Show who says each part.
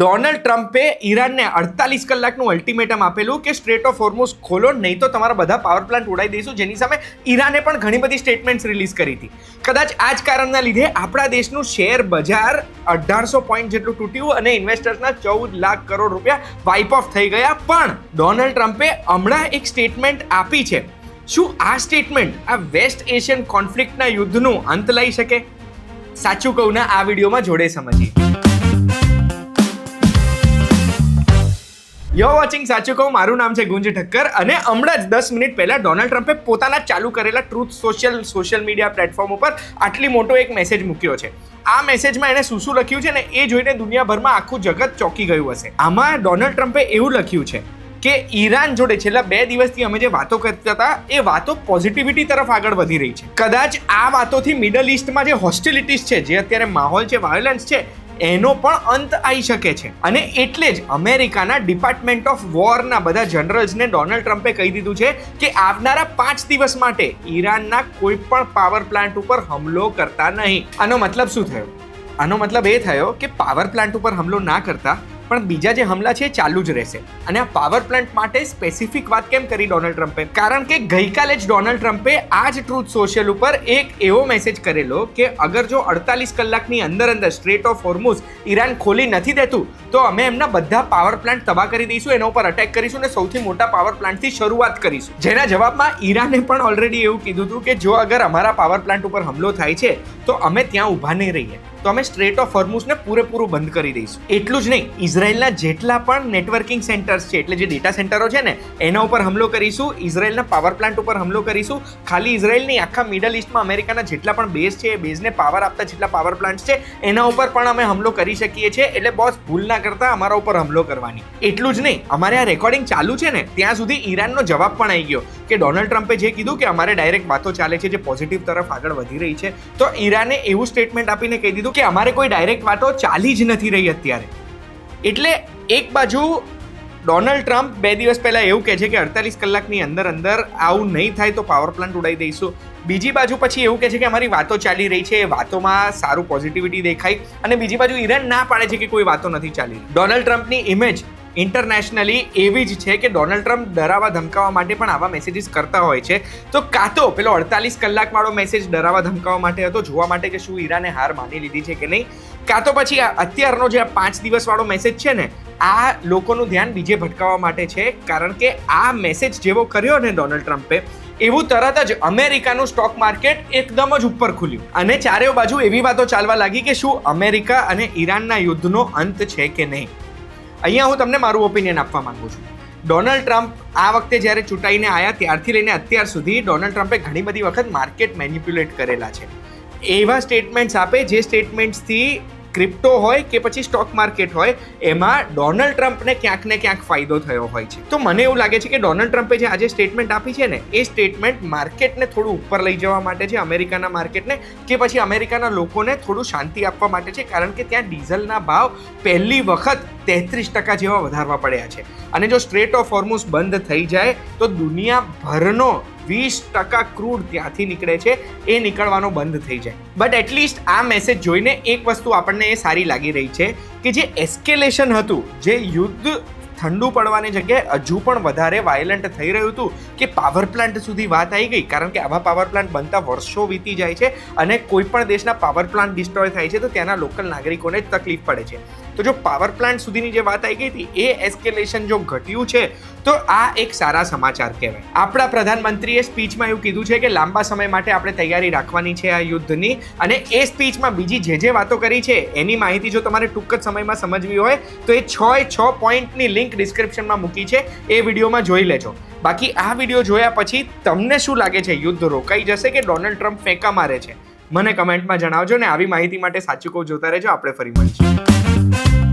Speaker 1: Donald ટ્રમ્પે ઈરાનને 48 કલાકનું ultimatum આપેલું કે સ્ટ્રેટ ઓફ હોર્મુઝ ખોલો, નહીં તો તમારા બધા પાવર પ્લાન્ટ ઉડાવી દઈશું. જેની સામે ઈરાને પણ ઘણી બધી સ્ટેટમેન્ટ્સ રિલીઝ કરી હતી. કદાચ આ જ કારણના લીધે આપણા દેશનું શેર બજાર 1800 પોઈન્ટ જેટલું તૂટ્યું અને ઇન્વેસ્ટર્સના 14 લાખ કરોડ રૂપિયા વાઇપ ઓફ થઈ ગયા. પણ ડોનાલ્ડ ટ્રમ્પે હમણાં એક સ્ટેટમેન્ટ આપી છે. શું આ સ્ટેટમેન્ટ આ વેસ્ટ એશિયન કોન્ફ્લિક્ટના યુદ્ધનું અંત લઈ શકે? સાચું કહું ના, આ વિડીયોમાં જોડે સમજીએ. યો વોચિંગ સાચું કહું, મારું નામ છે ગુંજ ઠક્કર અને હમણાં જ 10 મિનિટ પહેલા ડોનાલ્ડ ટ્રમ્પે પોતાના ચાલુ કરેલા ટ્રુથ સોશિયલ મીડિયા પ્લેટફોર્મ ઉપર આટલી મોટો એક મેસેજ મૂક્યો છે. આ મેસેજમાં એણે શું લખ્યું છે ને એ જોઈને દુનિયાભરમાં આખું જગત ચોંકી ગયું હશે. આમાં ડોનાલ્ડ ટ્રમ્પે એવું લખ્યું છે કે ઈરાન જોડે છેલ્લા 2 દિવસથી અમે જે વાતો કરતા હતા એ વાતો પોઝિટિવિટી તરફ આગળ વધી રહી છે. કદાચ આ વાતોથી મિડલ ઈસ્ટમાં જે હોસ્ટિલિટીઝ છે, જે અત્યારે માહોલ છે, વાયોલન્સ છે, એનો પણ અંત આવી શકે છે. અને એટલે જ અમેરિકાના ડિપાર્ટમેન્ટ ઓફ વોરના બધા જનરલ્સને ડોનાલ્ડ ટ્રમ્પે કહી દીધું છે કે આવનારા 5 દિવસ માટે ઈરાનના કોઈ પણ પાવર પ્લાન્ટ ઉપર હુમલો કરતા નહીં. આનો મતલબ શું થયો? આનો મતલબ એ થયો કે પાવર પ્લાન્ટ ઉપર હુમલો ના કરતા પણ બીજા જે હમલા છે એ ચાલુ જ રહેશે. અને આ પાવર પ્લાન્ટ માટે સ્પેસિફિક વાત કેમ કરી ડોનાલ્ડ ટ્રમ્પે? કારણ કે ગઈકાલે જ ડોનાલ્ડ ટ્રમ્પે આ જ ટ્રુથ સોશિયલ ઉપર એક એવો મેસેજ કરેલો કે અગર જો 48 કલાકની અંદર સ્ટ્રેટ ઓફ હોર્મુઝ ઈરાન ખોલી નથી દેતું તો અમે એમના બધા પાવર પ્લાન્ટ તબાહ કરી દઈશું, એના ઉપર અટેક કરીશું અને સૌથી મોટા પાવર પ્લાન્ટથી શરૂઆત કરીશું. જેના જવાબમાં ઈરાને પણ ઓલરેડી એવું કીધું હતું કે જો અગર અમારા પાવર પ્લાન્ટ ઉપર હુમલો થાય છે તો અમે ત્યાં ઊભા નહીં રહીએ, તો અમે સ્ટ્રેટ ઓફ હોર્મુઝને પૂરેપૂરું બંધ કરી દઈશું. એટલું જ નહીં, ઇઝરાયલના જેટલા પણ નેટવર્કિંગ સેન્ટર્સ છે, એટલે જે ડેટા સેન્ટરો છે ને, એના ઉપર હુમલો કરીશું. ઇઝરાયલના પાવર પ્લાન્ટ ઉપર હુમલો કરીશું. ખાલી ઇઝરાયલની આખા મિડલ ઈસ્ટમાં અમેરિકાના જેટલા પણ બેઝ છે, એ બેઝને પાવર આપતા જેટલા પાવર પ્લાન્ટ છે એના ઉપર પણ અમે હુમલો કરી શકીએ છીએ. એટલે બોસ, ભૂલ ના કરતા અમારા ઉપર હુમલો કરવાની. એટલું જ નહીં, અમારે આ રેકોર્ડિંગ ચાલુ છે ને ત્યાં સુધી ઈરાનનો જવાબ પણ આવી ગયો કે ડોનાલ્ડ ટ્રમ્પે જે કીધું કે અમારે ડાયરેક્ટ વાતો ચાલે છે જે પોઝિટિવ તરફ આગળ વધી રહી છે, તો ઈરાને એવું સ્ટેટમેન્ટ આપીને કહી દીધું કે અમારે કોઈ ડાયરેક્ટ વાતો ચાલી જ નથી રહી અત્યારે. એટલે એક બાજુ ડોનાલ્ડ ટ્રમ્પ 2 દિવસ પહેલા એવું કહે છે કે 48 કલાકની અંદર આવું નહીં થાય તો પાવર પ્લાન્ટ ઉડાવી દઈશું. બીજી બાજુ પછી એવું કહે છે કે અમારી વાતો ચાલી રહી છે, વાતોમાં સારું પોઝિટિવિટી દેખાય. અને બીજી બાજુ ઈરાન ના પાડે છે કે કોઈ વાતો નથી ચાલી. ડોનાલ્ડ ટ્રમ્પની ઇમેજ ઇન્ટરનેશનલી એવી જ છે કે ડોનાલ્ડ ટ્રમ્પ ડરાવા ધમકાવવા માટે પણ આવા મેસેજીસ કરતા હોય છે. તો કાં તો પેલો 48 કલાકવાળો મેસેજ ડરાવા ધમકાવવા માટે હતો, જોવા માટે કે શું ઈરાને હાર માની લીધી છે કે નહીં, કાં તો પછી અત્યારનો જે 5 દિવસવાળો મેસેજ છે ને, આ લોકોનું ધ્યાન બીજે ભટકાવવા માટે છે. કારણ કે આ મેસેજ જેવો કર્યો ને ડોનાલ્ડ ટ્રમ્પે, એવું તરત જ અમેરિકાનું સ્ટોક માર્કેટ એકદમ જ ઉપર ખુલ્યું અને ચારેય બાજુ એવી વાતો ચાલવા લાગી કે શું અમેરિકા અને ઈરાનના યુદ્ધનો અંત છે કે નહીં. અહીંયા હું તમને મારું ઓપિનિયન આપવા માંગુ છું. ડોનાલ્ડ ટ્રમ્પ આ વખતે જ્યારે ચૂંટાઈને આવ્યા ત્યારથી લઈને અત્યાર સુધી ડોનાલ્ડ ટ્રમ્પે ઘણી બધી વખત માર્કેટ મેનિપ્યુલેટ કરેલા છે. એવા સ્ટેટમેન્ટ્સ આપે જે સ્ટેટમેન્ટ્સથી ક્રિપ્ટો હોય કે પછી સ્ટોક માર્કેટ હોય, એમાં ડોનાલ્ડ ટ્રમ્પને ક્યાંક ને ક્યાંક ફાયદો થયો હોય છે. તો મને એવું લાગે છે કે ડોનાલ્ડ ટ્રમ્પે જે આજે સ્ટેટમેન્ટ આપી છે ને, એ સ્ટેટમેન્ટ માર્કેટને થોડું ઉપર લઈ જવા માટે છે, અમેરિકાના માર્કેટને, કે પછી અમેરિકાના લોકોને થોડું શાંતિ આપવા માટે છે. કારણ કે ત્યાં ડીઝલના ભાવ પહેલી વખત 33% જેવા વધારવા પડ્યા છે. અને જો સ્ટ્રેટ ઓફ હોર્મુઝ બંધ થઈ જાય તો દુનિયાભરનો 20% ક્રૂડ ત્યાંથી નીકળે છે એ નીકળવાનો બંધ થઈ જાય. બટ એટલીસ્ટ આ મેસેજ જોઈને એક વસ્તુ આપણને એ સારી લાગી રહી છે કે જે એસ્કેલેશન હતું, જે યુદ્ધ ઠંડુ પડવાની જગ્યાએ હજુ પણ વધારે વાયલન્ટ થઈ રહ્યું હતું, કે પાવર પ્લાન્ટ સુધી વાત આવી ગઈ. કારણ કે આવા પાવર પ્લાન્ટ બનતા વર્ષો વીતી જાય છે અને કોઈ પણ દેશના પાવર પ્લાન્ટ ડિસ્ટ્રોય થાય છે તો ત્યાંના લોકલ નાગરિકોને જ તકલીફ પડે છે. તો જો પાવર પ્લાન્ટ સુધીની જે વાત આવી ગઈ હતી એ એસ્કેલેશન જો ઘટ્યું છે તો આ એક સારા સમાચાર કહેવાય. આપણા પ્રધાનમંત્રીએ સ્પીચમાં એવું કીધું છે કે લાંબા સમય માટે આપણે તૈયારી રાખવાની છે આ યુદ્ધની. અને એ સ્પીચમાં બીજી જે વાતો કરી છે એની માહિતી જો તમારે ટૂંક જ સમયમાં સમજવી હોય તો એ 6 પોઈન્ટની લિંક ડિસ્ક્રિપ્શનમાં મૂકી છે, એ વિડીયોમાં જોઈ લેજો. બાકી આ વિડીયો જોયા પછી તમને શું લાગે છે, યુદ્ધ રોકાઈ જશે કે ડોનાલ્ડ ટ્રમ્પ ફેંકા મારે છે? મને કમેન્ટમાં જણાવજો ને આવી માહિતી માટે સાચું કહું જોતા રહેજો. આપણે ફરી મળીશું.